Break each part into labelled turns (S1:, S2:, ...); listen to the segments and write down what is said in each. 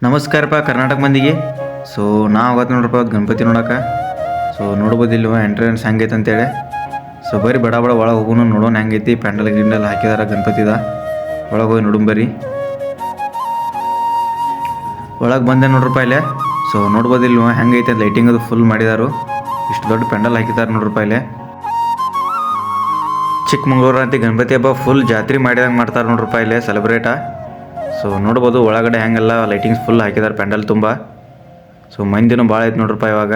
S1: ನಮಸ್ಕಾರಪ್ಪ ಕರ್ನಾಟಕ ಮಂದಿಗೆ. ಸೊ ನಾ ಹೋಗತ್ತೆ ನೋಡ್ರಪ್ಪ ಗಣಪತಿ ನೋಡಕ್ಕೆ. ಸೊ ನೋಡ್ಬೋದು ಇಲ್ವ ಎಂಟ್ರೆನ್ಸ್ ಹೆಂಗೈತೆ ಅಂತೇಳಿ. ಸೊ ಬರೀ ಬಡ ಒಳಗೆ ಹೋಗೋಣ ನೋಡೋಣ ಹೆಂಗೈತಿ. ಪ್ಯಾಂಡಲ್ ಗಿಂಡಲ್ ಹಾಕಿದಾರ ಗಣಪತಿದ. ಒಳಗೆ ಹೋಗಿ ನೋಡುಂಬರಿ. ಒಳಗೆ ಬಂದೆ ನೋಡ್ರಪ್ಪ ಇಲ್ಲೇ. ಸೊ ನೋಡ್ಬೋದು ಇಲ್ವ ಹೆಂಗೈತೆ ಲೈಟಿಂಗ್ ಅದು ಫುಲ್ ಮಾಡಿದಾರು. ಇಷ್ಟು ದೊಡ್ಡ ಪ್ಯಾಂಡಲ್ ಹಾಕಿದಾರೆ ನೋಡ್ರಪ್ಪ ಇಲ್ಲೇ. ಚಿಕ್ಕಮಂಗ್ಳೂರು ಅಂತ ಗಣಪತಿ ಹಬ್ಬ ಫುಲ್ ಜಾತ್ರೆ ಮಾಡಿದಂಗೆ ಮಾಡ್ತಾರೆ ನೋಡ್ರಪ್ಪ ಇಲ್ಲೇ ಸೆಲೆಬ್ರೇಟ. ಸೊ ನೋಡ್ಬೋದು ಒಳಗಡೆ ಹೆಂಗೆಲ್ಲ ಲೈಟಿಂಗ್ಸ್ ಫುಲ್ ಹಾಕಿದ್ದಾರೆ ಪ್ಯಾಂಡಲ್ ತುಂಬ. ಸೊ ಮಂದಿನೂ ಭಾಳ ಐತೆ ನೋಡ್ರಪ್ಪ ಇವಾಗ.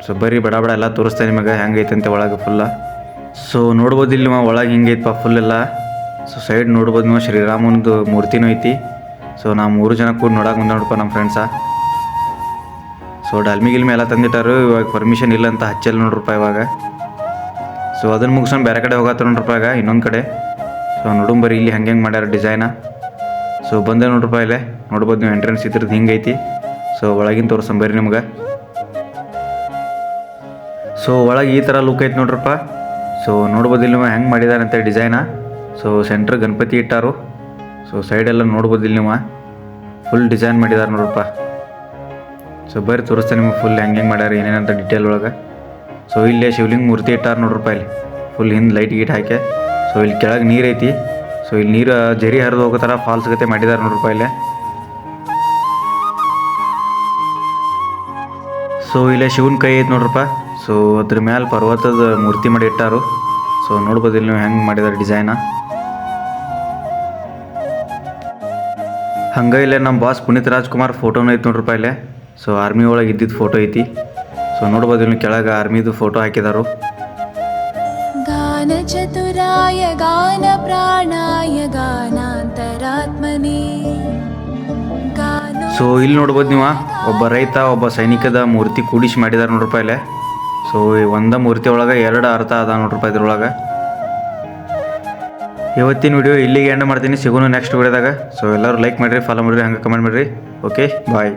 S1: ಸೊ ಬರೀ ಬಡ ಎಲ್ಲ ತೋರಿಸ್ತೇನೆ ನಿಮಗೆ ಹೆಂಗೈತೆ ಒಳಗೆ ಫುಲ್ಲ. ಸೊ ನೋಡ್ಬೋದು ಇಲ್ಲಿ ಒಳಗೆ ಹಿಂಗೈತಪ್ಪ ಫುಲ್ ಎಲ್ಲ. ಸೊ ಸೈಡ್ ನೋಡ್ಬೋದು ನೀವು ಶ್ರೀರಾಮನದು ಮೂರ್ತಿನೂ ಐತಿ. ಸೊ ನಾವು 3 ಜನ ಕೂಡ ನೋಡಕ್ಕೆ ಬಂದ ನೋಡಪ್ಪ ನಮ್ಮ ಫ್ರೆಂಡ್ಸ. ಸೊ ಡಲ್ಮಿ ಗಿಲ್ಮಿ ಎಲ್ಲ ತಂದಿಟ್ಟಾರು. ಇವಾಗ ಪರ್ಮಿಷನ್ ಇಲ್ಲ ಅಂತ ಹಚ್ಚಲ್ಲ ನೋಡ್ರಪ್ಪ ಇವಾಗ. ಸೊ ಅದನ್ನು ಮುಗಿಸ್ಕೊಂಡು ಬೇರೆ ಕಡೆ ಹೋಗತ್ತ ನೋಡ್ರಪ್ಪ ಈಗ ಇನ್ನೊಂದು ಕಡೆ. ಸೊ ನೋಡುಂಬರಿ ಇಲ್ಲಿ ಹೆಂಗೆ ಮಾಡ್ಯಾರ ಡಿಸೈನ. ಸೊ ಬಂದೆ ನೋಡ್ರಪ್ಪ ಇಲ್ಲೇ ನೋಡ್ಬೋದು ನೀವು ಎಂಟ್ರೆನ್ಸ್ ಇದ್ರದ್ದು ಹಿಂಗೈತಿ. ಸೊ ಒಳಗಿನ ತೋರಿಸಂಬರಿ ನಿಮ್ಗೆ. ಸೊ ಒಳಗೆ ಈ ಥರ ಲುಕ್ ಐತೆ ನೋಡ್ರಪ್ಪ. ಸೊ ನೋಡ್ಬೋದು ಇಲ್ಲಿ ನೀವು ಹೆಂಗೆ ಮಾಡಿದಾರೆ ಅಂತ ಡಿಸೈನ. ಸೊ ಸೆಂಟ್ರ್ ಗಣಪತಿ ಇಟ್ಟಾರು. ಸೊ ಸೈಡೆಲ್ಲ ನೋಡ್ಬೋದು ಇಲ್ಲಿ ನೀವು ಫುಲ್ ಡಿಸೈನ್ ಮಾಡಿದಾರೆ ನೋಡ್ರಪ್ಪ. ಸೊ ಬರೀ ತೋರಿಸ್ತೇನೆ ನಿಮ್ಗೆ ಫುಲ್ ಹೆಂಗೆ ಮಾಡ್ಯಾರ ಏನೇನಂತ ಡಿಟೇಲ್ ಒಳಗೆ. ಸೊ ಇಲ್ಲೇ ಶಿವಲಿಂಗ ಮೂರ್ತಿ ಇಟ್ಟಾರ ನೋಡ್ರಪ್ಪ ಇಲ್ಲಿ ಫುಲ್ ಹಿಂದೆ ಲೈಟ್ ಗೀಟ್ ಹಾಕಿ. ಸೊ ಇಲ್ಲಿ ಕೆಳಗೆ ನೀರು ಐತಿ. ಸೊ ಇಲ್ಲಿ ನೀರು ಜರಿ ಹರಿದು ಹೋಗೋ ಥರ ಫಾಲ್ಸ್ ಗತೆ ಮಾಡಿದಾರೆ ನೋಡ್ರಪ್ಪ ಇಲ್ಲೇ. ಸೊ ಇಲ್ಲೇ ಶಿವನ ಕೈ ಐತೆ ನೋಡ್ರಪ್ಪ. ಸೊ ಅದ್ರ ಮ್ಯಾಲೆ ಪರ್ವತದ ಮೂರ್ತಿ ಮಾಡಿ ಇಟ್ಟಾರು. ಸೊ ನೋಡ್ಬೋದು ಇಲ್ಲಿ ನೀವು ಹೆಂಗೆ ಮಾಡಿದಾರೆ ಡಿಸೈನ. ಹಂಗೆ ಇಲ್ಲೇ ನಮ್ಮ ಬಾಸ್ ಪುನೀತ್ ರಾಜ್ಕುಮಾರ್ ಫೋಟೋನೂ ಐತೆ ನೋಡ್ರಪ್ಪ ಇಲ್ಲೇ. ಸೊ ಆರ್ಮಿ ಒಳಗೆ ಇದ್ದಿದ್ದು ಫೋಟೋ ಐತಿ. ಸೊ ನೋಡ್ಬೋದು ಇಲ್ಲಿ ಕೆಳಗೆ ಆರ್ಮಿದು ಫೋಟೋ ಹಾಕಿದಾರು.
S2: ಗಾನ ಚತುರಾಯ ಗಾನ ಪ್ರಾಣಾಯ ಗಾನಾಂತರಾತ್ಮನೇ.
S1: ಸೊ ಇಲ್ಲಿ ನೋಡ್ಬೋದು ನೀವು ಒಬ್ಬ ರೈತ ಒಬ್ಬ ಸೈನಿಕದ ಮೂರ್ತಿ ಕೂಡಿಸಿ ಮಾಡಿದಾರೆ ನೋಡ್ರಪ್ಪ ಇಲ್ಲೇ. ಸೊ ಒಂದ ಮೂರ್ತಿ ಒಳಗೆ 2 ಅರ್ಥ ಅದ ನೋಡ್ರಪ್ಪ ಇದ್ರೊಳಗೆ. ಇವತ್ತಿನ ವಿಡಿಯೋ ಇಲ್ಲಿಗೆ ಎಂಡ್ ಮಾಡ್ತೀನಿ. ಸಿಗೋಣ ನೆಕ್ಸ್ಟ್ ವಿಡಿಯೋದಾಗ. ಸೊ ಎಲ್ಲರೂ ಲೈಕ್ ಮಾಡಿರಿ, ಫಾಲೋ ಮಾಡಿರಿ, ಹಂಗೆ ಕಮೆಂಟ್ ಮಾಡಿರಿ. ಓಕೆ ಬಾಯ್.